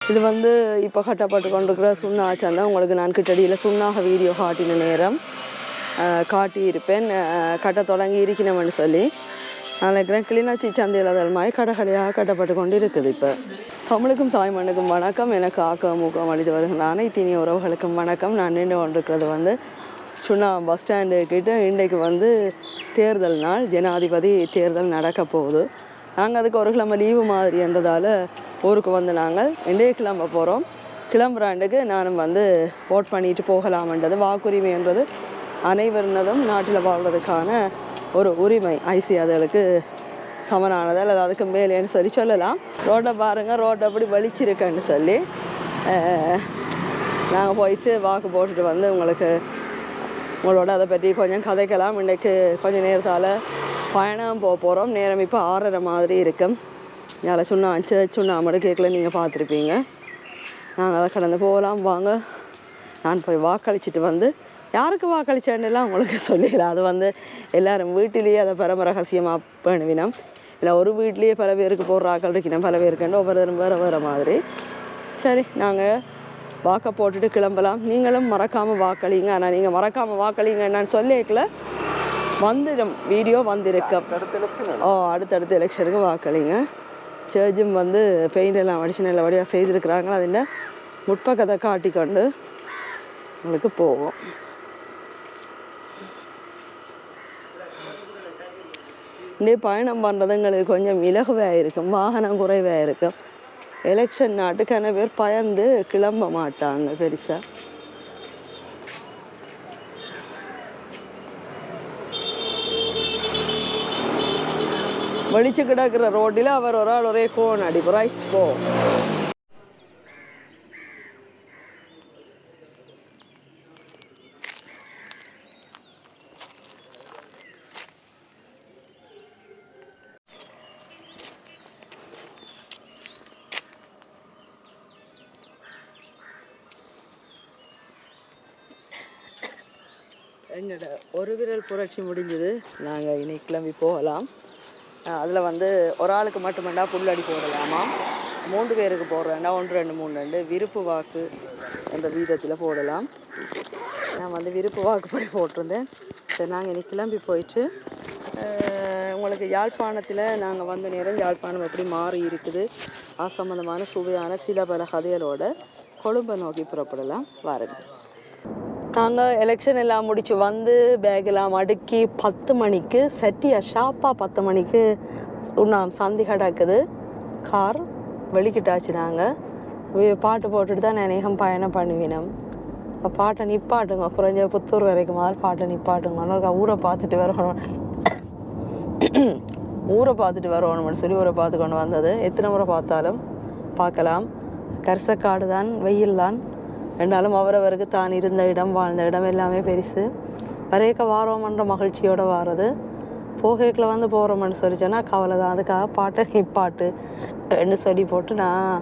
இது வந்து இப்போ கட்டப்பட்டு கொண்டிருக்கிற சுண்ணா சந்தை. உங்களுக்கு நான் கிட்டடியில் சுண்ணாக வீடியோ காட்டின நேரம் காட்டியிருப்பேன். கட்ட தொடங்கி இருக்கணும்னு சொல்லி நான் நினைக்கிறேன். கிளிநொச்சி சந்தையில் அதல் மாதிரி கடைகளையாக கட்டப்பட்டு கொண்டு இருக்குது. இப்போ தமிழுக்கும் தாய்மண்ணுக்கும் வணக்கம். எனக்கு ஆக்க மூக்கம் அளித்து வருகிற அனைத்து இனிய உறவுகளுக்கும் வணக்கம். நான் நின்று கொண்டிருக்கிறது வந்து சுண்ணா பஸ் ஸ்டாண்டு கிட்ட. இன்றைக்கு வந்து தேர்தல் நாள், ஜனாதிபதி தேர்தல் நடக்க போகுது. நாங்கள் அதுக்கு ஒரு கிழமை லீவு மாதிரி என்றதால் ஊருக்கு வந்து நாங்கள் இன்றைய கிளம்ப போகிறோம். கிளம்புறாண்டுக்கு நானும் வந்து ஓட் பண்ணிட்டு போகலாம்ன்றது. வாக்குரிமைன்றது அனைவரினதும் நாட்டில் வாழ்வதற்கான ஒரு உரிமை. அதுகளுக்கு சமனானது அல்லது அதுக்கு மேலேன்னு சொல்லலாம். ரோட்டை பாருங்கள், ரோட்டை அப்படி வலிச்சிருக்கேன்னு சொல்லி நாங்கள் போயிட்டு வாக்கு போட்டுட்டு வந்து உங்களோட அதை பற்றி கொஞ்சம் கதைக்கலாம். இன்றைக்கு கொஞ்சம் நேரத்தால் பயணம் போக போகிறோம். நேரம் இப்போ 6:30 மாதிரி இருக்கும். யாரை சுண்ணாமடு கேட்கல நீங்கள் பார்த்துருப்பீங்க. நாங்கள் அதை கடந்து போகலாம் வாங்க. நான் போய் வாக்களிச்சுட்டு வந்து யாருக்கு வாக்களிச்சேன்னுலாம் உங்களுக்கு சொல்லிடுறேன். அது வந்து எல்லோரும் வீட்டிலேயே அதை பரம ரகசியமாக பண்ணுவினோம். இல்லை ஒரு வீட்லேயே பல பேருக்கு போடுற ஆக்கள் இருக்கணும், பல பேருக்குண்டு ஒவ்வொருத்தரும் வேறு மாதிரி. சரி, நாங்கள் வாக்கை போட்டுட்டு கிளம்பலாம். நீங்களும் மறக்காமல் வாக்களிங்க. ஆனால் நீங்கள் மறக்காமல் வாக்களிங்க என்னன்னு சொல்லிக்கல வந்துடும், வீடியோ வந்திருக்கும். அடுத்தடுத்த எலெக்ஷனுக்கு வாக்களிங்க. சர்ஜும் வந்து பெயிண்ட் எல்லாம் அடிச்சு நல்ல வழியாக செய்திருக்கிறாங்க. அதில் முற்பக்கத்தை காட்டிக்கொண்டு உங்களுக்கு போவோம். இந்த பயணம் பண்ணுறது எங்களுக்கு கொஞ்சம் இலகுவாக இருக்கும், வாகனம் குறைவாக இருக்கும். எலெக்ஷன் நாட்டுக்கான பேர் பயந்து கிளம்ப மாட்டாங்க பெருசாக. வலிச்சு கிடக்கிற ரோட்டில் அவர் ஒரு ஆள் ஒரே கோன் அடிப்போம். போ எங்களோட ஒரு விரல் புரட்சி முடிஞ்சது. நாங்கள் இன்னைக்கு கிளம்பி போகலாம். அதில் வந்து ஒரு ஆளுக்கு மட்டுமெண்டா புல்லடி போடலாமா, 3 பேருக்கு போடுறேன்டா 1 2 3 2 விருப்பு வாக்கு என்ற வீதத்தில் போடலாம். நான் வந்து விருப்பு வாக்குப்படி போட்டிருந்தேன். சரி, நாங்கள் இன்னைக்கு கிளம்பி போயிட்டு உங்களுக்கு யாழ்ப்பாணத்தில் நாங்கள் வந்த நேரம் யாழ்ப்பாணம் எப்படி மாறி இருக்குது, அது சம்மந்தமான சுவையான சில பல கதைகளோட கொழும்பை நோக்கி புறப்படலாம். வாருங்க. நாங்கள் எலெக்ஷன் எல்லாம் முடித்து வந்து பேக்கெல்லாம் அடுக்கி 10 மணிக்கு சட்டியாக ஷாப்பாக 10 மணிக்கு சந்தி கிடக்குது. கார் வெளிக்கிட்டாச்சு. நாங்கள் பாட்டு போட்டுட்டு தான் நேகம் பயணம் பண்ணுவினோம். பாட்டை நிப்பாட்டுங்க, குறைஞ்ச புத்தூர் வரைக்கும் மாதிரி பாட்டை நிப்பாட்டுங்க. ஊரை பார்த்துட்டு வரணும், ஊரை பார்த்துட்டு வரணும்னு சொல்லி ஊரை பார்த்து கொண்டு வந்தது. எத்தனை முறை பார்த்தாலும் பார்க்கலாம். கரிசக்காடு தான், வெயில் தான். ரெண்டாலும் அவரவருக்கு தான் இருந்த இடம், வாழ்ந்த இடம் எல்லாமே பெருசு. வரைக்க வாரோம்ன்ற மகிழ்ச்சியோடு வாரது. போகைக்கில் வந்து போகிறோம்னு சொல்லிச்சேன்னா கவலை தான். அதுக்காக பாட்டை நிப்பாட்டு என்று சொல்லி போட்டு நான்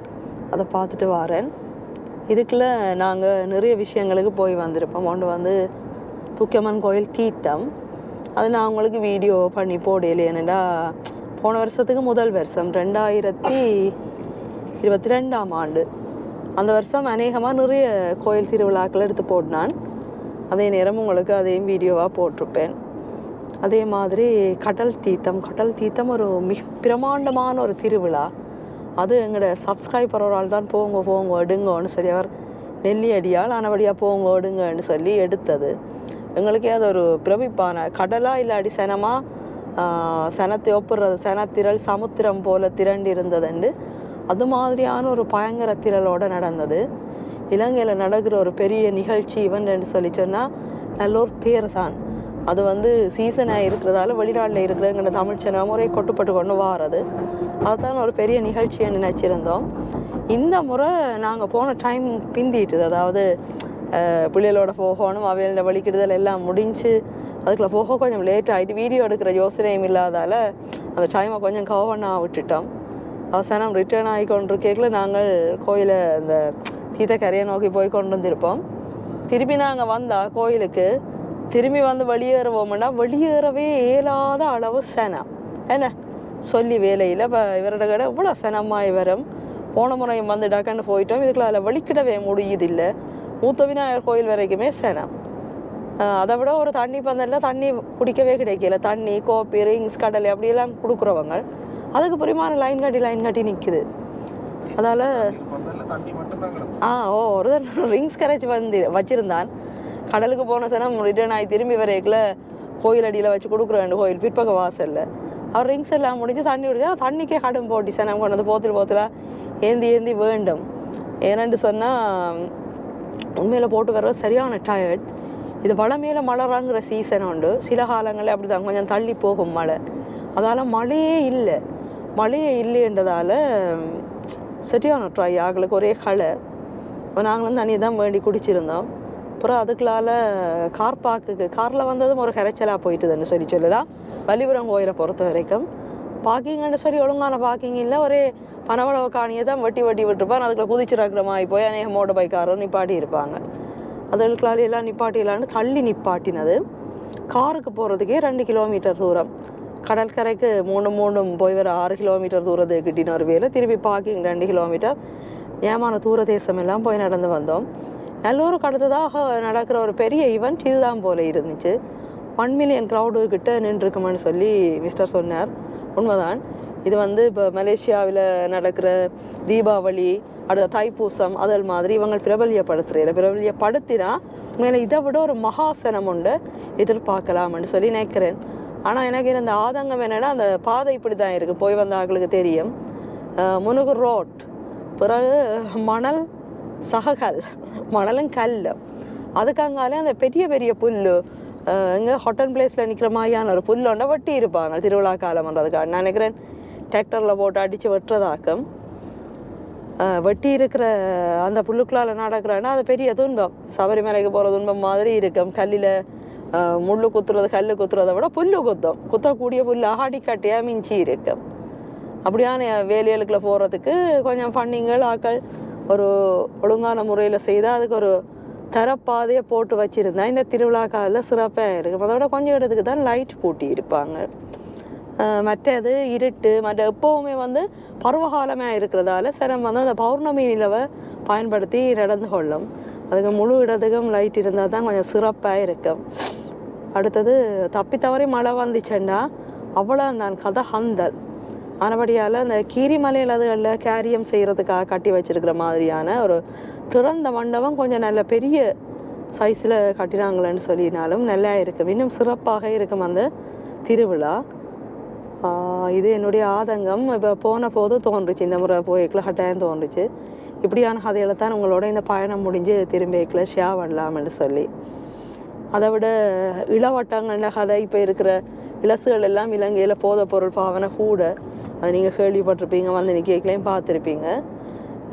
அதை பார்த்துட்டு வாரேன். இதுக்குள்ளே நாங்கள் நிறைய விஷயங்களுக்கு போய் வந்திருப்போம். ஒன்று வந்து துக்கியம்மன் கோயில் தீர்த்தம். அது நான் உங்களுக்கு வீடியோ பண்ணி போடல. ஏன்னா போன வருஷத்துக்கு முதல் வருஷம் 2022ஆம் ஆண்டு. அந்த வருஷம் அநேகமாக நிறைய கோயில் திருவிழாக்கள் எடுத்து போட்டினான். அதே நேரம் உங்களுக்கு அதையும் வீடியோவாக போட்டிருப்பேன். அதே மாதிரி கடல் தீர்த்தம் ஒரு மிக பிரமாண்டமான ஒரு திருவிழா. அது எங்களோட சப்ஸ்கிரைபர் ஒரு ஆள் தான் போங்க எடுங்கன்னு சொல்லி அவர் நெல்லி அடியால் ஆனபடியாக போங்க எடுங்கன்னு சொல்லி எடுத்தது. எங்களுக்கே அது ஒரு பிரமிப்பான கடலாக இல்லாடி சனத்தை ஒப்புறது, சனத்திரள் சமுத்திரம் போல திரண்டு இருந்ததுண்டு. அது மாதிரியான ஒரு பயங்கர திரளோடு நடந்தது. இலங்கையில் நடக்கிற ஒரு பெரிய நிகழ்ச்சி இவன்ட்டு சொல்லி சொன்னால் நல்ல தேர் தான். அது வந்து சீசனாக இருக்கிறதால வெளிநாட்டில் இருக்கிறவங்க தமிழ் சின்ன முறை கொட்டுப்பட்டு கொண்டு வாரது. அதுதான் ஒரு பெரிய நிகழ்ச்சியை நினச்சிருந்தோம். இந்த முறை நாங்கள் போன டைம் பிந்திட்டுது. அதாவது பிள்ளைகளோட போகணும், அவையோட வலிக்கிடுதல் எல்லாம் முடிஞ்சு அதுக்குள்ளே போக கொஞ்சம் லேட் ஆகிட்டு வீடியோ எடுக்கிற யோசனையும் இல்லாதால் அந்த டைமை கொஞ்சம் கவர்னாக விட்டுட்டோம். அவசானம் ரிட்டர்ன் ஆகி கொண்டிருக்கல நாங்கள் கோயிலை அந்த தீர்த்தக்கரையை நோக்கி போய் கொண்டு வந்திருப்போம். திரும்பி நாங்கள் வந்தால் கோயிலுக்கு திரும்பி வந்து வெளியேறுவோம்னா வெளியேறவே இயலாத அளவு சனம். என்ன சொல்லி வேலையில் இப்போ இவரோட கடை இவ்வளோ சனமாய் வரும். போன முறையும் வந்து டக்குன்னு போயிட்டோம். இதுக்குள்ள அதில் வெளிக்கிடவே முடியுதில்லை. மூத்த விநாயகர் கோயில் வரைக்குமே சனம். அதை விட ஒரு தண்ணி பந்தலில் தண்ணி குடிக்கவே கிடைக்கல. தண்ணி, கோப்பி, ரிங்ஸ், கடலை அப்படியெல்லாம் கொடுக்குறவங்க அதுக்கு பிரிமான லைன் கட்டி நிற்குது. அதால் ஒரு ரிங்ஸ் கரைச்சி வச்சிருந்தான். கடலுக்கு போன சனம் ரிட்டர்ன் ஆகி திரும்பி வரைக்குள்ள கோயில் அடியில் வச்சு கொடுக்குறேன். கோயில் பிற்பக்க வாசலில் அவர் ரிங்ஸ் எல்லாம் முடிஞ்சு தண்ணி குடிச்சா தண்ணிக்கே கடும் போட்டி சனம் கொண்டு வந்து போத்தில் ஏந்தி வேண்டும். ஏனென்று சொன்னால் உண்மையில் போட்டு வர சரியான டயர்ட். இது வளமையில் மழைறாங்கிற சீசன் உண்டு. சில காலங்களில் அப்படி தான் கொஞ்சம் தள்ளி போகும் மழை. அதால் மழையே இல்லைன்றதால சரியான ட்ரை ஆகளுக்கு ஒரே களை. இப்போ நாங்களும் தண்ணி தான் வேண்டி குடிச்சிருந்தோம். அப்புறம் அதுக்குள்ளால் காரில் வந்ததும் ஒரு கரைச்சலாக போயிட்டுதுன்னு சொல்லலாம். வள்ளிபுரம் கோயிலை பொறுத்த வரைக்கும் பார்க்கிங்னு சொல்லி ஒழுங்கான பார்க்கிங் இல்லை. ஒரே பனவளவு காணியை தான் வெட்டி விட்டுருப்பான். அதுக்குள்ள குதிச்சிருக்கிற மாதிரி போய் அநேக மோட்டர் பைக்காரரும் நிப்பாட்டி இருப்பாங்க. அதுக்குள்ளால எல்லாம் நிப்பாட்டிலான்னு தள்ளி நிப்பாட்டினது. காருக்கு போகிறதுக்கே 2 கிலோமீட்டர் தூரம். கடற்கரைக்கு 3 போய் வர 6 கிலோமீட்டர் தூரத்தை கிட்டின ஒரு வேலை. திருப்பி பார்க்கிங் 2 கிலோமீட்டர். ஏமான தூர தேசம் எல்லாம் போய் நடந்து வந்தோம். நல்லூருக்கு அடுத்ததாக நடக்கிற ஒரு பெரிய ஈவெண்ட் இதுதான் போல இருந்துச்சு. 1 மில்லியன் க்ரௌடு கிட்ட நின்றுருக்குமென்னு சொல்லி மிஸ்டர் சொன்னார். உண்மைதான். இது வந்து இப்போ மலேசியாவில் நடக்கிற தீபாவளி, அடுத்த தைப்பூசம் அதல் மாதிரி இவங்க பிரபல்யப்படுத்தினா உண்மையில இதை விட ஒரு மகாசனம் உண்டு எதிர்பார்க்கலாம்னு சொல்லி நினைக்கிறேன். ஆனால் எனக்கு இந்த ஆதங்கம் என்னென்னா அந்த பாதை இப்படி தான் இருக்குது. போய் வந்த ஆக்களுக்கு தெரியும். முனுகு ரோட், பிறகு மணல் சககல், மணலும் கல், அதுக்காங்காலே அந்த பெரிய புல் இங்கே ஹோட்டல் பிளேஸில் நிற்கிற மாதிரியான ஒரு புல்லொண்டை வெட்டி இருப்பாங்க திருவிழா காலம்ன்றதுக்காக. நான் நினைக்கிறேன் டிராக்டரில் போட்டு அடித்து வெட்டுறதாக்கம். வெட்டி இருக்கிற அந்த புல்லுக்குள்ளால் நடக்கிறேன்னா அது பெரிய துன்பம். சபரிமலைக்கு போகிற துன்பம் மாதிரி இருக்கும். கல்லில் முள்ளு குத்துறது, கல் குத்துறதை விட புல்லு குத்தக்கூடிய புல்லாக அடிக்கட்டியாக மிஞ்சி இருக்கும். அப்படியான வேலைகளுக்குள்ள போகிறதுக்கு கொஞ்சம் ஃபண்டிங்கள் ஆக்கள் ஒரு ஒழுங்கான முறையில் செய்தால் அதுக்கு ஒரு தரப்பாதையை போட்டு வச்சுருந்தா இந்த திருவிழா காலில் சிறப்பாக இருக்கும். அதோட கொஞ்சம் இடத்துக்கு தான் லைட் பூட்டி இருப்பாங்க. மற்றது இருட்டு, எப்போவுமே வந்து பருவகாலமாக இருக்கிறதால சிரம் வந்து அந்த பௌர்ணமி நிலவை பயன்படுத்தி நடந்து கொள்ளும். அதுக்கு முழு இடத்துக்கும் லைட் இருந்தால் தான் கொஞ்சம் சிறப்பாக இருக்கும். அடுத்தது தப்பி தவறி மழை வந்துச்சுன்னா அவ்வளோ நான் கதை ஹந்தல். ஆனபடியால் அந்த கீரிமலையில் அதுகளில் கேரியம் செய்கிறதுக்காக கட்டி வச்சிருக்கிற மாதிரியான ஒரு திறந்த மண்டபம் கொஞ்சம் நல்ல பெரிய சைஸில் கட்டினாங்களேன்னு சொல்லினாலும் நல்லா இருக்கும். இன்னும் சிறப்பாக இருக்கும் அந்த திருவிழா. இது என்னுடைய ஆதங்கம். இப்போ போன போது தோன்றுச்சு, இந்த முறை போய்க்கல கட்டாயம் தோன்றுச்சு. இப்படியான கதைகளை தான் உங்களோட இந்த பயணம் முடிஞ்சு திரும்பிக்கல ஷேர் பண்ணலாம்னு சொல்லி. அதை விட இளவட்டங்கள்ல கதை இப்போ இருக்கிற இலசுகள் எல்லாம் இலங்கையில் போதை பொருள் பாவனை கூட. அதை நீங்கள் கேள்விப்பட்டிருப்பீங்க, வந்து நீ கேட்கலையும் பார்த்துருப்பீங்க.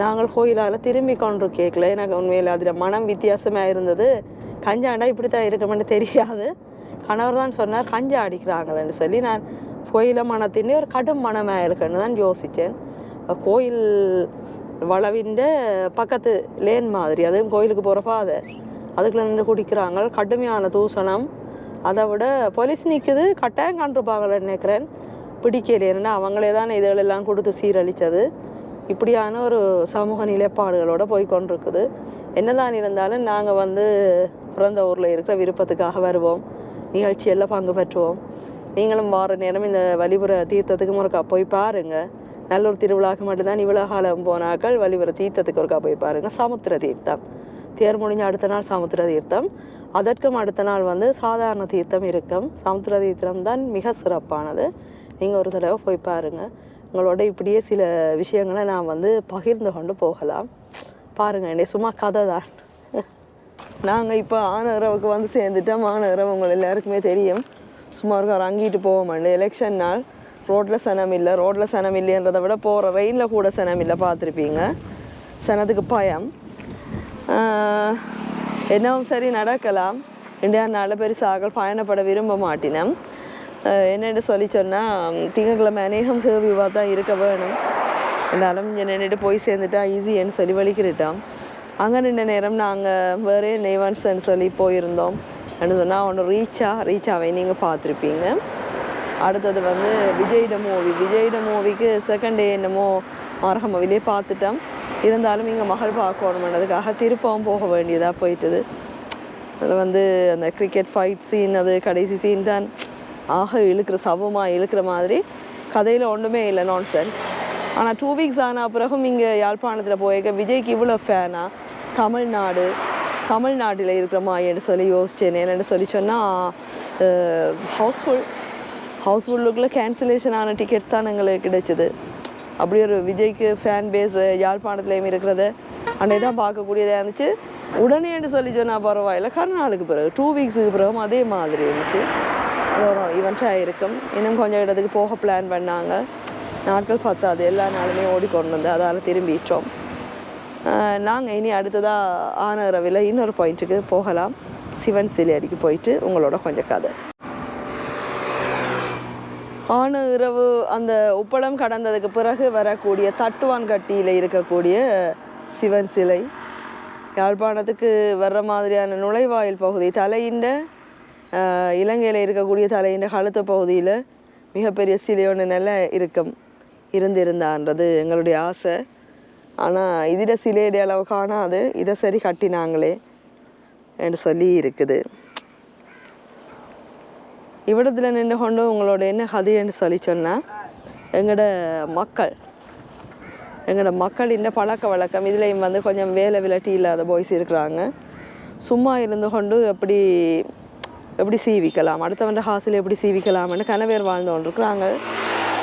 நாங்கள் கோயிலால் திரும்பி கொண்டு கேட்கல. எனக்கு உண்மையில் அதில் மனம் வித்தியாசமாக இருந்தது. கஞ்சாண்டா இப்படி தான் இருக்குமென்னு தெரியாது. கணவர் தான் சொன்னார் கஞ்சா அடிக்கிறாங்களேன்னு சொல்லி. நான் கோயில மனத்தின் ஒரு கடும் மனமாக இருக்குன்னு தான் யோசித்தேன். கோயில் வளவின்ற பக்கத்து லேன் மாதிரி, அதுவும் கோயிலுக்கு போகிற பாதை, அதுக்குள்ள நின்று குடிக்கிறாங்க. கடுமையான தூசணம். அதை விட போலீஸ் நிற்குது, கட்டாயம் கண்டிருப்பாங்கன்னு நினைக்கிறேன். பிடிக்கலைன்னா அவங்களே தான் இதுகளெல்லாம் கொடுத்து சீரழித்தது. இப்படியான ஒரு சமூக நிலைப்பாடுகளோடு போய் கொண்டிருக்குது. என்னதான் இருந்தாலும் நாங்கள் வந்து பிறந்த ஊரில் இருக்கிற விருப்பத்துக்காக வருவோம், நிகழ்ச்சியெல்லாம் பங்கு பெற்றுவோம். நீங்களும் வார நேரம் இந்த வழிபுற தீர்த்தத்துக்கு ஒருக்கா போய் பாருங்கள். நல்லூர் திருவிழாவுக்கு மட்டும்தான் இவ்வளோ காலம் போனாக்கள். வழிபுற தீர்த்தத்துக்கு ஒருக்கா போய் பாருங்கள். சமுத்திர தீர்த்தம் தேர் முடிஞ்ச அடுத்த நாள் சமுத்திர தீர்த்தம், அதற்கும் அடுத்த நாள் வந்து சாதாரண தீர்த்தம் இருக்கும். சமுத்திர தீர்த்தம் தான் மிக சிறப்பானது. நீங்கள் ஒரு தடவை போய் பாருங்கள். உங்களோட இப்படியே சில விஷயங்களை நான் வந்து பகிர்ந்து கொண்டு போகலாம். பாருங்கள், என்னை சும்மா கதை தான். நாங்கள் இப்போ ஆனரவுக்கு வந்து சேர்ந்துட்டோம். ஆனரவு உங்கள் எல்லாருக்குமே தெரியும். சும்மா இருக்க அங்கிட்டு போக மாட்டேன். எலெக்ஷன் நாள் ரோட்டில் சனம் இல்லை. ரோட்டில் சனம் இல்லைன்றதை விட போகிற ரெயினில் கூட சனம் இல்லை. பார்த்துருப்பீங்க. சனத்துக்கு பயம். என்னவும் சரி நடக்கலாம். இந்தியா நாளில் பெருசாக பயணப்பட விரும்ப மாட்டினோம். என்னென்னு சொல்லி சொன்னால் திங்கட்கிழமை அநேகம் கேள்விவாக தான் இருக்க வேணும். இருந்தாலும் நின்றுட்டு போய் சேர்ந்துட்டா ஈஸின்னு சொல்லி வலிக்கிட்டோம். அங்கே நின்ற நேரம் நாங்கள் வேறே நெய்வன்ஸ்ன்னு சொல்லி போயிருந்தோம். என்ன சொன்னால் ஒன்று ரீச் ஆகவே நீங்கள் பார்த்துருப்பீங்க. அடுத்தது வந்து விஜய்ட மூவிக்கு செகண்ட் டே என்னமோ மரகமவிலே பார்த்துட்டோம். இருந்தாலும் இங்கே மகள் பார்க்கணுமென்றதுக்காக திருப்பவும் போக வேண்டியதாக போயிட்டுது. அதில் வந்து அந்த கிரிக்கெட் ஃபைட் சீன், அது கடைசி சீன் தான் சவமாக இழுக்கிற மாதிரி. கதையில் ஒன்றுமே இல்லை, நான் சென்ஸ். ஆனால் 2 வீக்ஸ் ஆன பிறகும் இங்கே யாழ்ப்பாணத்தில் போயிருக்க விஜய்க்கு இவ்வளோ ஃபேனா தமிழ்நாட்டில் இருக்கிற மாயன்னு சொல்லி யோசிச்சேன். என்னென்னு சொல்லி சொன்னால் ஹவுஸ்ஃபுல்லுக்குள்ளே கேன்சலேஷன் ஆன டிக்கெட்ஸ் தான் எங்களுக்கு கிடைச்சிது. அப்படி ஒரு விஜய்க்கு ஃபேன் பேஸ் யாழ்ப்பாணத்துலேயும் இருக்கிறத அன்றைய தான் பார்க்கக்கூடியதாக இருந்துச்சு. உடனேன்னு சொல்லி சொன்னால் பரவாயில்ல, கருநாளுக்கு பிறகு 2 வீக்ஸுக்கு பிறகும் அதே மாதிரி இருந்துச்சு. அது ஒரு ஈவெண்ட்டாக இருக்கும். இன்னும் கொஞ்சம் இடத்துக்கு போக பிளான் பண்ணாங்க, நாட்கள் பத்தாது, எல்லா நாளுமே ஓடிக்கொண்டு வந்து அதால் திரும்பிட்டோம். நாங்கள் இனி அடுத்ததாக ஆன இரவில் இன்னொரு பாயிண்ட்டுக்கு போகலாம். சிவன் சிலையடிக்கு போயிட்டு உங்களோட கொஞ்சம் கதை. ஆன இரவு அந்த உப்பளம் கடந்ததுக்கு பிறகு வரக்கூடிய தட்டுவான்கட்டியில் இருக்கக்கூடிய சிவன் சிலை, யாழ்ப்பாணத்துக்கு வர்ற மாதிரியான நுழைவாயில் பகுதி, தலையின்ற இலங்கையில் இருக்கக்கூடிய தலையின்ற கழுத்து பகுதியில் மிகப்பெரிய சிலை ஒன்று நல்லா இருந்திருந்தான்றது எங்களுடைய ஆசை. ஆனால் இதில் சிலையுடைய அளவு காணாது, இதை சரி கட்டினாங்களே என்று சொல்லி இருக்குது. இவ்விடத்தில் நின்று கொண்டு உங்களோட என்ன கதைன்னு சொல்லி சொன்னால், எங்களோட மக்கள் இந்த பழக்க வழக்கம் இதுலேயும் வந்து கொஞ்சம் வேலை விலட்டி இல்லாத பாய்ஸ் இருக்கிறாங்க. சும்மா இருந்து கொண்டு எப்படி சீவிக்கலாம், அடுத்தவன்ற காசில் எப்படி சீவிக்கலாம்னு கனவேர் வாழ்ந்து கொண்டிருக்கிறாங்க.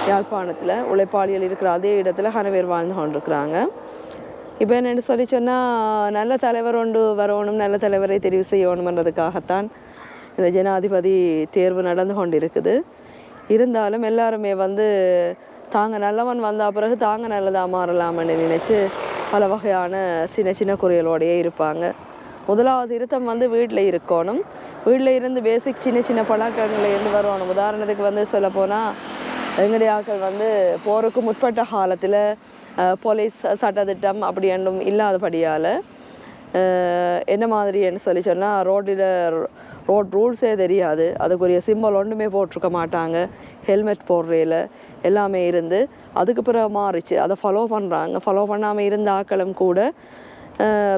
யாழ்ப்பாணத்தில் உழைப்பாளிகள் இருக்கிற அதே இடத்துல கனவேர் வாழ்ந்து கொண்டிருக்கிறாங்க. இப்போ என்னென்னு சொல்லி சொன்னால், நல்ல தலைவர் ஒன்று வரணும், நல்ல தலைவரை தெரிவு செய்யணுன்றதுக்காகத்தான் இந்த ஜனாதிபதி தேர்வு நடந்து கொண்டிருக்குது. இருந்தாலும் எல்லாருமே வந்து தாங்க நல்லவன் வந்த பிறகு தாங்க நல்லதாக மாறலாம்னு நினச்சி பல வகையான சின்ன சின்ன குறைகளோடையே இருப்பாங்க. முதலாவது திருத்தம் வந்து வீட்டில் இருக்கணும். வீட்டில் இருந்து பேசிக் சின்ன சின்ன பழக்கங்களில் இருந்து வரணும். உதாரணத்துக்கு வந்து சொல்லப்போனால், எங்களுடைய ஆட்கள் வந்து போருக்கு முற்பட்ட காலத்தில் போலீஸ் சட்டத்திட்டம் அப்படி ஒன்றும் இல்லாதபடியால் என்ன மாதிரின்னு சொல்லி சொன்னால், ரோட் ரூல்ஸே தெரியாது, அதுக்குரிய சிம்பிள் ஒன்றுமே போட்டிருக்க மாட்டாங்க. ஹெல்மெட் போடுறையில் எல்லாமே இருந்து அதுக்கு பிறகு மாறிச்சு. அதை ஃபாலோ பண்ணாமல் இருந்த ஆக்களும் கூட,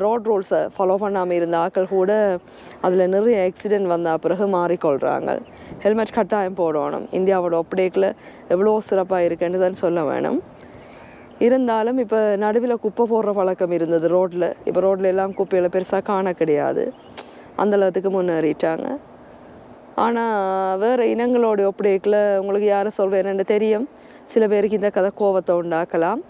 ரோட் ரூல்ஸை ஃபாலோ பண்ணாமல் இருந்த ஆக்கள் கூட அதில் நிறைய ஆக்சிடெண்ட் வந்த பிறகு மாறிக்கொள்கிறாங்க. ஹெல்மெட் கட்டாயம் போடணும். இந்தியாவோட ஒப்படைக்கில் எவ்வளோ சிறப்பாக இருக்குன்னு தான் சொல்ல வேணும். இருந்தாலும் இப்போ நடுவில் குப்பை போடுற பழக்கம் இருந்தது ரோட்டில். இப்போ ரோட்டில் எல்லாம் குப்பைகளை பெருசாக காண கிடையாது, அந்தளவுக்கு முன்னேறிட்டாங்க. ஆனால் வேறு இனங்களோட ஒப்படைக்கில் உங்களுக்கு யாரை சொல்கிறேன்னு தெரியும். சில பேருக்கு இந்த கதை கோபத்தை உண்டாக்கலாம்.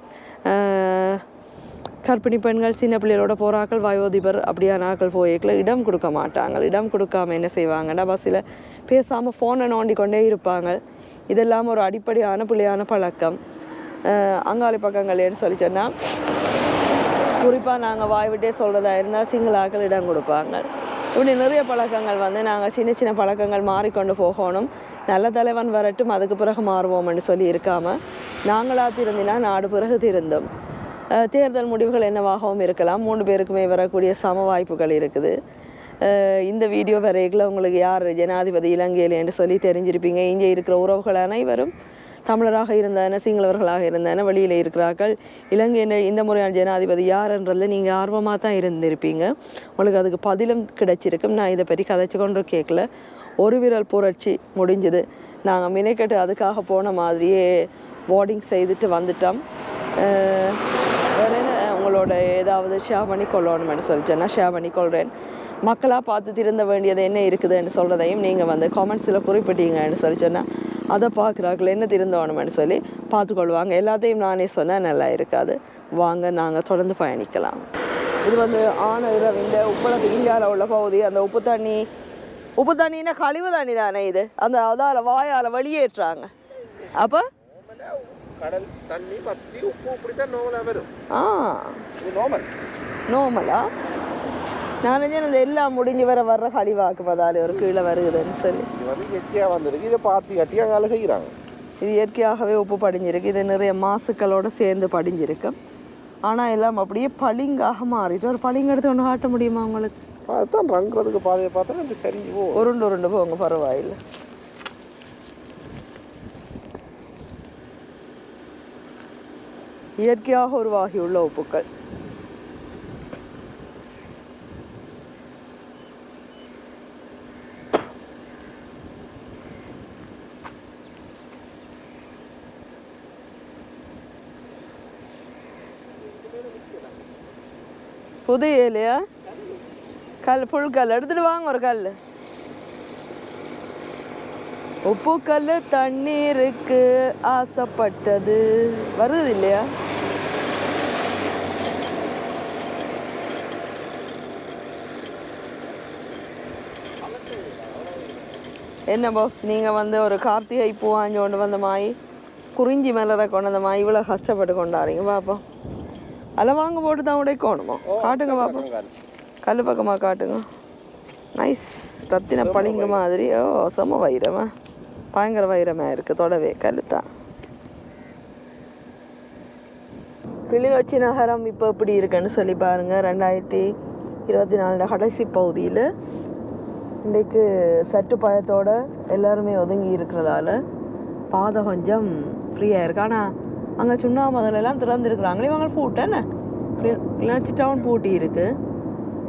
கர்ப்பிணி பெண்கள், சின்ன பிள்ளைகளோட போகிறாக்கள், வயோதிபர் அப்படியான ஆக்கள் போய்க்கில் இடம் கொடுக்க மாட்டாங்க. இடம் கொடுக்காமல் என்ன செய்வாங்கன்னா, பஸ்ஸில் பேசாமல் ஃபோனை நோண்டி கொண்டே இருப்பாங்க. இதெல்லாம் ஒரு அடிப்படையான பிள்ளையான பழக்கம். அங்காளி பக்கங்கள்னு சொல்லி சொன்னால், குறிப்பாக நாங்கள் வாய் விட்டே சொல்கிறதா இருந்தால் சிங்களாக்கள் இடம் கொடுப்பாங்க. இப்படி நிறைய பழக்கங்கள் வந்து நாங்கள் சின்ன சின்ன பழக்கங்கள் மாறிக்கொண்டு போகணும். நல்ல தலைவன் வரட்டும், அதுக்கு பிறகு மாறுவோம்னு சொல்லி இருக்காமல், நாங்களாக திருந்தினா நாடு பிறகு திருந்தும். தேர்தல் முடிவுகள் என்னவாகவும் இருக்கலாம். 3 பேருக்குமே வரக்கூடிய சம வாய்ப்புகள் இருக்குது. இந்த வீடியோ வரைகளை உங்களுக்கு யார் ஜனாதிபதி இலங்கையிலேன்னு சொல்லி தெரிஞ்சிருப்பீங்க. இங்கே இருக்கிற உறவுகள் அனைவரும் தமிழராக இருந்தன, சிங்களவர்களாக இருந்தன, வெளியில் இருக்கிறார்கள். இலங்கையின் இந்த முறையான ஜனாதிபதி யாருன்றதில் நீங்கள் ஆர்வமாக தான் இருந்திருப்பீங்க. உங்களுக்கு அதுக்கு பதிலும் கிடைச்சிருக்கும். நான் இதை பற்றி கதைச்சு கொண்டு கேட்கல. ஒரு விரல் புரட்சி முடிஞ்சுது. நாங்கள் மினைக்கட்டு அதுக்காக போன மாதிரியே போர்டிங் செய்துட்டு வந்துட்டோம். வேறு என்ன உங்களோட ஏதாவது ஷேர் பண்ணி கொள்ளணும்னு சொல்லிச்சேன்னா ஷேர் பண்ணி கொள்கிறேன். மக்களாக பார்த்து திருந்த வேண்டியது என்ன இருக்குதுன்னு சொல்கிறதையும் நீங்கள் வந்து காமெண்ட்ஸில் குறிப்பிட்டீங்கன்னு சொல்லி சொன்னால், அதை பார்க்குறாக்கள் என்ன திருந்தோணும்னு சொல்லி பார்த்துக்கொள்வாங்க. எல்லாத்தையும் நானே சொன்னால் நல்லா இருக்காது. வாங்க நாங்கள் தொடர்ந்து பயணிக்கலாம். இது வந்து ஆன இரவிந்த உப்பளத்துக்கு இந்தியாவில் உள்ள பகுதி. அந்த உப்பு தண்ணின்னா கழிவு தண்ணி தானே இது. அந்த அதால் வாயால் வெளியேற்றாங்க. அப்போ கடல் தண்ணி வத்தி உப்பு இப்படித்தான் நோமலாக வரும். நோமலா நான் அந்த எல்லாம் முடிஞ்சு வர்ற கழிவாக்கு பதாலே ஒரு கீழே வருகுதுன்னு சொல்லி இது வந்து இயற்கையாக வந்திருக்கு. இதை பார்த்து கட்டி அங்கால செய்கிறாங்க. இது இயற்கையாகவே உப்பு படிஞ்சிருக்கு. இது நிறைய மாசுக்களோடு சேர்ந்து படிஞ்சிருக்கு. ஆனால் எல்லாம் அப்படியே பளிங்காக மாறிட்டு ஒரு பளிங்கு எடுத்து ஒன்று காட்ட முடியுமா உங்களுக்கு? அதுதான் ரங்குறதுக்கு பாதையை பார்த்தா அப்படி சரிஞ்சு உருண்டு போங்க, பரவாயில்லை. இயற்கையாக உருவாகியுள்ள உப்புக்கள். புது ஏலையா? கல், ஃபுல் கல் எடுத்துட்டு வாங்க ஒரு கல். உப்பு கல் தண்ணீருக்கு ஆசைப்பட்டது வருது இல்லையா? என்ன பாஸ், நீங்கள் வந்து ஒரு கார்த்திகை பூ வாங்கி கொண்டு வந்த மாய், குறிஞ்சி மலரை கொண்டு வந்த மாய் இவ்வளோ கஷ்டப்பட்டு கொண்டாடுறீங்க பாப்போம். அதில் வாங்க போட்டு தான் உடைக்கணுமா? காட்டுங்க பாப்போம். கல் பக்கமாக காட்டுங்க. நைஸ், ரத்தின பளிங்கு மாதிரி. ஓ, செம வைரமா, பயங்கர வைரமாக இருக்குது. தொடவே கல்லுத்தான். கிளிநொச்சி நகரம் இப்போ எப்படி இருக்குன்னு சொல்லி பாருங்கள். 2024 கடைசி பகுதியில் இன்றைக்கு சற்று பயத்தோட எல்லாருமே ஒதுங்கி இருக்கிறதால பாதை கொஞ்சம் ஃப்ரீயாக இருக்கு. ஆனால் அங்கே சுண்ணாமதுலாம் திறந்துருக்குறாங்களே, இவங்க பூட்டேன்னு கிளிநொச்சி டவுன் பூட்டி இருக்குது.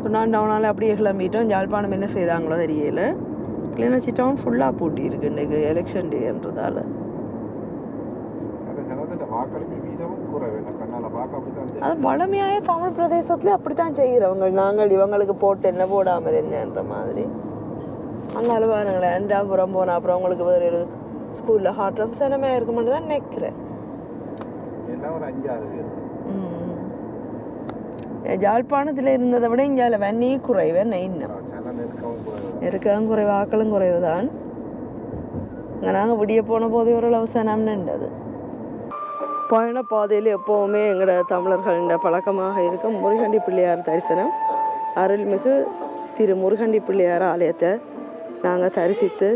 சுண்ணான் டவுனால் அப்படியே கிளம்பிட்டோம். யாழ்ப்பாணம் என்ன செய்தாங்களோ தெரியல. கிளிநொச்சி டவுன் ஃபுல்லாக பூட்டி இருக்கு இன்றைக்கு எலெக்ஷன் டேன்றதால. அது வளமையாக தமிழ் பிரதேசத்துல அப்படித்தான் செய்கிறவங்க. நாங்கள் இவங்களுக்கு போட்டு என்ன போடாமல் என்னன்ற மாதிரி. அங்கே பாருங்களேன், 2ஆம் போனால் அப்புறம் உங்களுக்கு வேறு ஒரு ஸ்கூலில் ஹாட்ரம் சனமாக இருக்குமென்று தான் நினைக்கிறேன். யாழ்ப்பாணத்தில் இருந்ததை விட இங்கே வெண்ணி குறைவு. இன்னும் இருக்கவும் குறைவு, ஆக்களும் குறைவு தான். நாங்கள் விடிய போன போதே ஓரளவு சனம்னுண்டது. பயண பாதையில் எப்போவுமே எங்களோட தமிழர்களின் பழக்கமாக இருக்கும் முருகண்டி பிள்ளையார் தரிசனம். அருள்மிகு திரு முருகண்டி பிள்ளையார் ஆலயத்தை நாங்கள் தரிசித்து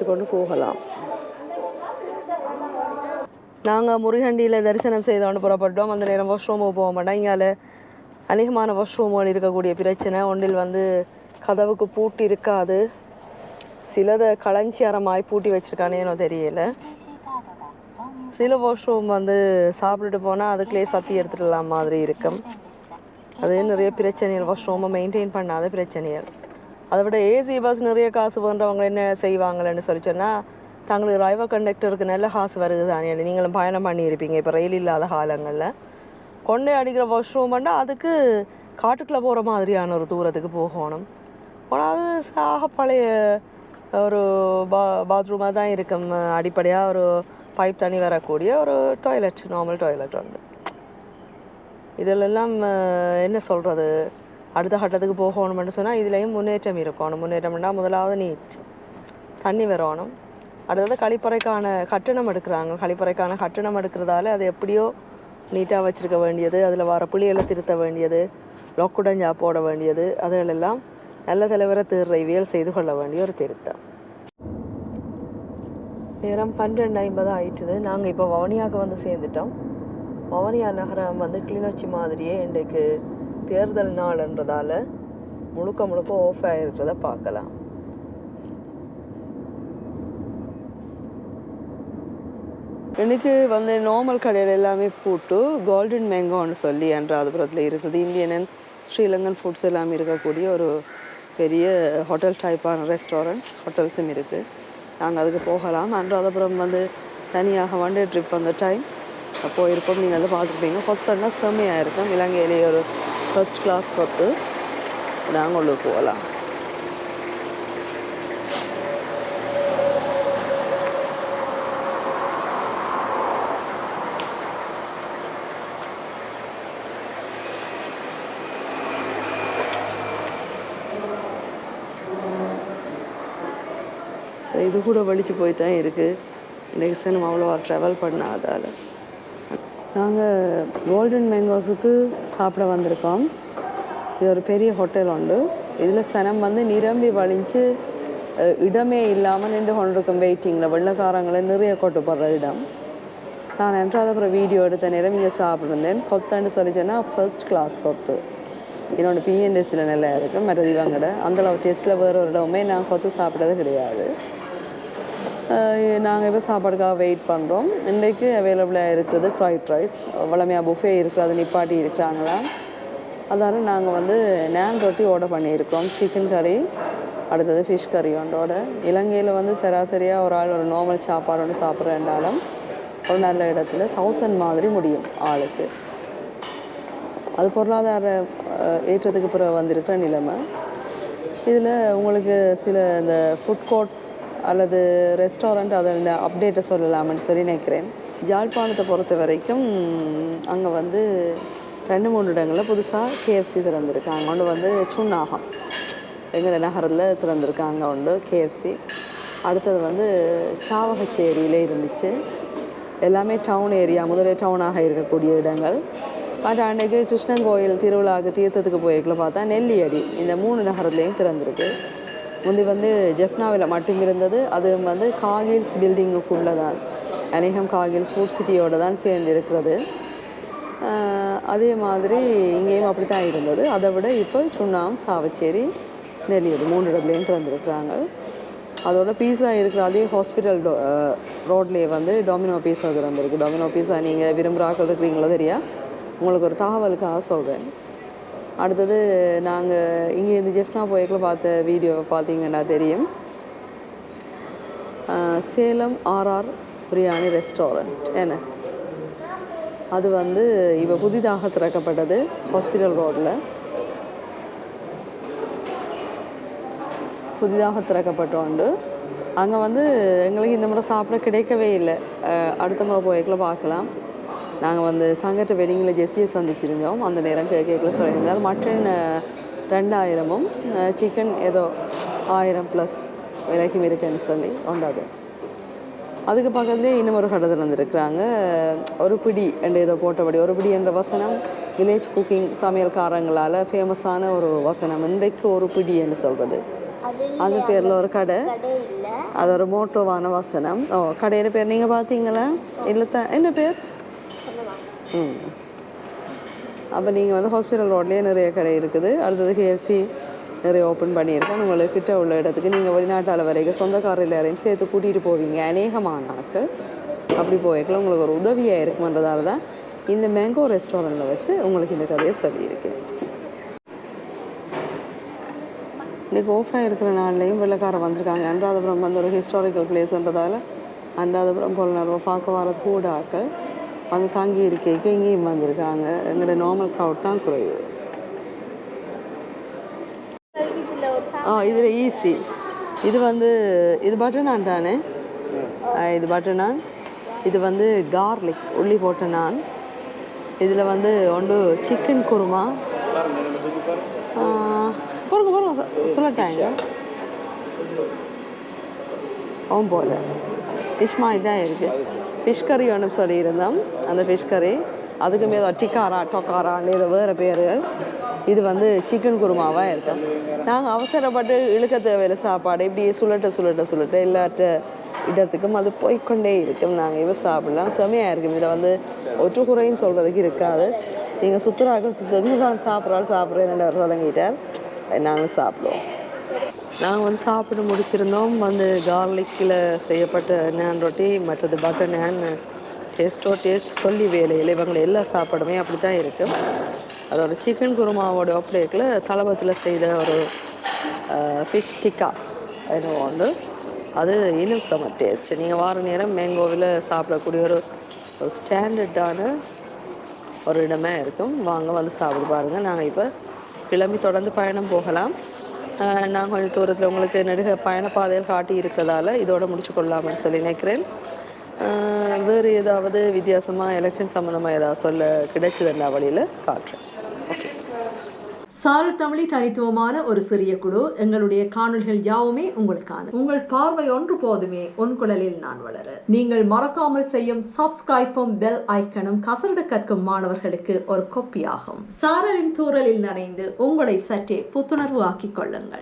கொண்டு போகலாம். நாங்கள் முருகண்டியில் தரிசனம் செய்தோன்னு புறப்பட்டோம். அந்த நேரம் வாஷ்ரூமுக்கு போக மாட்டோம். இங்கே அதிகமான வாஷ்ரூம்கள் இருக்கக்கூடிய பிரச்சனை. ஒன்றில் வந்து கதவுக்கு பூட்டி இருக்காது, சிலதை களஞ்சியரமாய் பூட்டி வச்சுருக்கானேனோ தெரியல. சில வாஷ்ரூம் வந்து சாப்பிட்டுட்டு போனால் அதுக்குள்ளே சத்தி எடுத்துடலாம் மாதிரி இருக்கும். அது நிறைய பிரச்சனைகள், வாஷ்ரூமை மெயின்டைன் பண்ணாத பிரச்சனைகள். அதை விட ஏசி பஸ் நிறைய காசு பண்ணுறவங்க என்ன செய்வாங்களேன்னு சொல்லி சொன்னால், தங்களுக்கு டிரைவர் கண்டக்டருக்கு நல்ல காசு வருது தானே. நீங்களும் பயணம் பண்ணியிருப்பீங்க இப்போ ரயில் இல்லாத காலங்களில். கொண்டே அடிக்கிற வாஷ்ரூம்னா அதுக்கு காட்டுக்குள்ளே போகிற மாதிரியான ஒரு தூரத்துக்கு போகணும். ஆனால் அது சாக பழைய ஒரு பாத்ரூமாக தான் இருக்கும். அடிப்படையாக ஒரு பைப் தண்ணி வரக்கூடிய ஒரு டாய்லெட், நார்மல் டாய்லெட் உண்டு. இதிலெல்லாம் என்ன சொல்கிறது, அடுத்த கட்டத்துக்கு போகணும்னு சொன்னால் இதுலேயும் முன்னேற்றம் இருக்கணும். முன்னேற்றம்னா முதலாவது நீட் தண்ணி வரணும். அடுத்தது கழிப்பறைக்கான கட்டணம் எடுக்கிறாங்க. கழிப்பறைக்கான கட்டணம் எடுக்கிறதால அது எப்படியோ நீட்டாக வச்சுருக்க வேண்டியது, அதில் வர புளியெல்லாம் திருத்த வேண்டியது, லொக்குடஞ்சா போட வேண்டியது, அதுகளெல்லாம் நல்ல தலைவரை தீர்வியல் செய்து கொள்ள வேண்டிய ஒரு திருத்தம். நேரம் 12:50 ஆயிட்டுது. நாங்கள் இப்போ வவுனியாவுக்கு வந்து சேர்ந்துட்டோம். வவுனியா நகரம் வந்து கிளிநொச்சி மாதிரியே இன்றைக்கு தேர்தல் நாள்ன்றதால முழுக்க ஆஃப் ஆகிருக்கிறத பார்க்கலாம். எனக்கு வந்து நார்மல் கடையில் எல்லாமே போட்டு கோல்டன் மேங்கோன்னு சொல்லி அனுராதபுரத்தில் இருக்குது. இந்தியன் அண்ட் ஸ்ரீலங்கன் ஃபுட்ஸ் எல்லாமே இருக்கக்கூடிய ஒரு பெரிய ஹோட்டல் டைப்பான ரெஸ்டாரண்ட்ஸ், ஹோட்டல்ஸும் இருக்குது. நாங்கள் அதுக்கு போகலாம். அனுராதபுரம் வந்து தனியாக ஒன் டே ட்ரிப் அந்த டைம் போயிருப்போம். நீங்கள் அதை பார்த்துருப்பீங்க. கொத்தன்னா செம்மையாக இருக்கும். இலங்கையிலேயே ஒரு ஃபர்ஸ்ட் கிளாஸ் கொத்து. நாங்கள் உள்ளே போகலாம். ஸோ இது கூட வலிச்சு போய் தான் இருக்குது. இன்றைக்கு சனம் அவ்வளோவா ட்ராவல் பண்ணாதால் நாங்கள் கோல்டன் மேங்கோஸுக்கு சாப்பிட வந்திருக்கோம். இது ஒரு பெரிய ஹோட்டல் உண்டு. இதில் சனம் வந்து நிரம்பி வலிஞ்சு இடமே இல்லாமல் நின்று கொண்டிருக்கும் வெயிட்டிங்கில். வெள்ளைக்காரங்களை நிறைய கொட்டுப்படுற இடம். நான் என்றால் அப்புறம் வீடியோ எடுத்த நேரம் இங்கே சாப்பிட்ருந்தேன். கொத்தன்னு சொல்லி சொன்னால் ஃபர்ஸ்ட் கிளாஸ் கொத்து. என்னோடய பிஎன்எஸ்சில் நல்லா இருக்குது. மற்றது இவங்கட அந்தளவு டேஸ்ட்டில் வேறு ஒரு இடமே நான் கொத்து சாப்பிட்றது கிடையாது. நாங்கள் இப்போ சாப்பாடுக்காக வெயிட் பண்ணுறோம். இன்றைக்கு அவைலபிளாக இருக்குது ஃப்ரைட் ரைஸ். வளமையாக புஃபே இருக்குது, அது நிப்பாட்டி இருக்கிறாங்களா. அதனால் நாங்கள் வந்து நான் ரொட்டி ஆர்டர் பண்ணியிருக்கோம். சிக்கன் கறி, அடுத்தது ஃபிஷ் கறி ஒன்றோட. இலங்கையில் வந்து சராசரியாக ஒரு ஆள் ஒரு நார்மல் சாப்பாடு ஒன்று சாப்பிட்றேன்றாலும் ஒரு நல்ல இடத்துல 1000 மாதிரி முடியும் ஆளுக்கு. அது பொருளாதார ஏற்றத்துக்கு பிறகு வந்திருக்கிற நிலைமை. இதில் உங்களுக்கு சில இந்த ஃபுட் கோர்ட் அல்லது ரெஸ்டாரண்ட் அதோட அப்டேட்டை சொல்லலாம்னு சொல்லி நினைக்கிறேன். யாழ்ப்பாணத்தை பொறுத்த வரைக்கும் அங்கே வந்து 2-3 இடங்களில் புதுசாக KFC திறந்துருக்காங்க. ஒன்று வந்து சுன்னாகம் எங்கள் நகரில் திறந்துருக்காங்க ஒன்று KFC. அடுத்தது வந்து சாவகச்சேரியில் இருந்துச்சு. எல்லாமே டவுன் ஏரியா, முதலே டவுனாக இருக்கக்கூடிய இடங்கள். பட் அன்றைக்கு கிருஷ்ணன் கோயில் திருவிழாவுக்கு தீர்த்தத்துக்கு போய்க்குள்ள பார்த்தா நெல்லியடி இந்த 3 நகரத்துலேயும் திறந்துருக்கு. முந்தி வந்து ஜெஃப்னாவில் மட்டும் இருந்தது. அது வந்து காகில்ஸ் பில்டிங்குக்குள்ளே தான், அநேகம் காகில்ஸ் ஃபுட் சிட்டியோடு தான் சேர்ந்து இருக்கிறது. அதே மாதிரி இங்கேயும் அப்படி தான் இருந்தது. அதை விட இப்போ சுண்ணாம், சாவச்சேரி, நெல்லியடி 3 இடத்துலேயும் திறந்துருக்குறாங்க. அதோட பீஸா இருக்கிற அதே ஹாஸ்பிட்டல் ரோட்லேயே வந்து டொமினோ பீஸா திறந்துருக்கு. டொமினோ பீஸா நீங்கள் விரும்புகிறாக்கள் இருக்கிறீங்களோ தெரியா, உங்களுக்கு ஒரு தகவலுக்காக சொல்கிறேன். அடுத்தது நாங்கள் இங்கேருந்து ஜெஃப்னா போய்க்குள்ள பார்த்த வீடியோவை பார்த்தீங்கன்னா தெரியும். சேலம் RR பிரியாணி ரெஸ்டாரண்ட் என்ன, அது வந்து இப்போ புதிதாக திறக்கப்பட்டது ஹாஸ்பிட்டல் ரோட்டில். புதிதாக திறக்கப்பட்டோண்டு அங்கே வந்து எங்களுக்கு இந்த முறை சாப்பிட கிடைக்கவே இல்லை. அடுத்த முறை போய்க்குள்ள பார்க்கலாம். நாங்கள் வந்து சங்கட்ட வெட்டிங்கில் ஜெஸ்ஸியை சந்திச்சிருந்தோம். அந்த நேரம் கேட்கல சொல்லியிருந்தார். மட்டன் 2000ம் சிக்கன் ஏதோ 1000+ விலைக்கும் இருக்குன்னு சொல்லி உண்டாது. அதுக்கு பக்கத்துலேயே இன்னும் ஒரு கடை திறந்துருக்குறாங்க. ஒரு பிடி என்ற ஏதோ போட்டபடி, ஒரு பிடி என்ற வசனம் வில்லேஜ் குக்கிங் சமையல்காரங்களால் ஃபேமஸான ஒரு வசனம். இன்றைக்கு ஒரு பிடி என்று சொல்கிறது. அது பேரில் ஒரு கடை, அது ஒரு மோட்டோவான வசனம். கடையோட பேர் நீங்கள் பார்த்தீங்களா? இல்லை என்ன பேர்? அப்போ நீங்கள் வந்து ஹாஸ்பிட்டல் ரோட்லேயே நிறைய கடை இருக்குது. அடுத்தது KFC நிறைய ஓப்பன் பண்ணியிருக்கோம். உங்களுக்கு கிட்ட உள்ள இடத்துக்கு நீங்கள் வெளிநாட்டால் வரைக்கும் சொந்தக்காரில் யாரையும் சேர்த்து கூட்டிகிட்டு போவீங்க. அநேகமானாக்கள் அப்படி போய்க்கலாம். உங்களுக்கு ஒரு உதவியாக இருக்குமன்றதால தான் இந்த மேங்கோ ரெஸ்டாரண்ட்டில் வச்சு உங்களுக்கு இந்த கதையை சொல்லியிருக்கு. இன்றைக்கி ஓஃபாக இருக்கிற நாள்லேயும் வெள்ளைக்காரன் வந்திருக்காங்க. அனுராதபுரம் வந்து ஒரு ஹிஸ்டாரிக்கல் பிளேஸ்ன்றதால அனுராதபுரம் புலனர்வை பார்க்க வரது கூட ஆக்கள் வந்து தங்கி இருக்கைக்கு இங்கேயும் வந்திருக்காங்க. எங்களோட நார்மல் க்ரௌட் தான் குறைவு. இதில் ஈஸி. இது வந்து இது பட்டர் நான் தானே, இது பட்டர் நான். இது வந்து கார்லிக் உள்ளி போட்ட நான். இதில் வந்து ஒன்று சிக்கன் குருமா. பாருங்க சொல்லட்டாங்க போல் ஃபிஷ்மாய் தான் இருக்குது. ஃபிஷ் கறி ஒன்று சொல்லியிருந்தோம். அந்த ஃபிஷ் கறி அதுக்கு மேலே டிக்காரா டொக்காரான்னு இது வேறு பேர். இது வந்து சிக்கன் குருமாவாக இருக்கும். நாங்கள் அவசரப்பட்டு இழுக்க தேவையில்லை சாப்பாடு. இப்படியே சுள்ளட்ட எல்லாத்த இடத்துக்கும் அது போய்கொண்டே இருக்கும். நாங்கள் இவ சாப்பிடலாம், செமையாக இருக்கும். இதில் வந்து ஒற்று குறையும் சொல்கிறதுக்கு இருக்காது. நீங்கள் சுற்றுறாக்கள் நான் சாப்பிட்றேன்னு தொடங்கிட்டார். நாங்கள் சாப்பிடுவோம். நாங்கள் வந்து சாப்பிட்டு முடிச்சிருந்தோம். வந்து கார்லிக்கில் செய்யப்பட்ட நான் ரொட்டி, மற்றது பட்டர் நான். டேஸ்ட் சொல்லி வேலையில் இவங்களை எல்லா சாப்பாடுமே அப்படி தான் இருக்கும். அதோட சிக்கன் குருமாவோட பிளேட்டில் தலபத்தில் செய்த ஒரு ஃபிஷ் டிக்கா என்ன உண்டு. அது இன்னும் செம்ம டேஸ்ட்டு. நீங்கள் வார நேரம் மேங்கோவில் சாப்பிடக்கூடிய ஒரு ஸ்டாண்டர்டான ஒரு இடமே இருக்கும். வாங்க வந்து சாப்பிட்டு பாருங்கள். நாங்கள் இப்போ கிளம்பி தொடர்ந்து பயணம் போகலாம். நான் கொஞ்சம் தூரத்தில் உங்களுக்கு நெடுக பயணப்பாதையில் காட்டி இருக்கிறதால இதோட முடிச்சு கொள்ளலாம்னு சொல்லி நினைக்கிறேன். வேறு ஏதாவது வித்தியாசமாக எலெக்ஷன் சம்மந்தமாக ஏதாவது சொல்ல கிடைச்சதுன்னா வழியில் காட்டுறேன். ஓகே. சாரல் தமிழி தனித்துவமான ஒரு சிறிய குழு. எங்களுடைய காணொலிகள் யாவுமே உங்களுக்கான. உங்கள் பார்வை ஒன்று போதுமே உன் குழலில் நான் வளர. நீங்கள் மறக்காமல் செய்யும் சப்ஸ்கிரைப்பும் பெல் ஐக்கனும் கசரட கற்கும் மாணவர்களுக்கு ஒரு கொப்பியாகும். சாரலின் தூரலில் நனைந்து உங்களை சற்றே புத்துணர்வு ஆக்கிக் கொள்ளுங்கள்.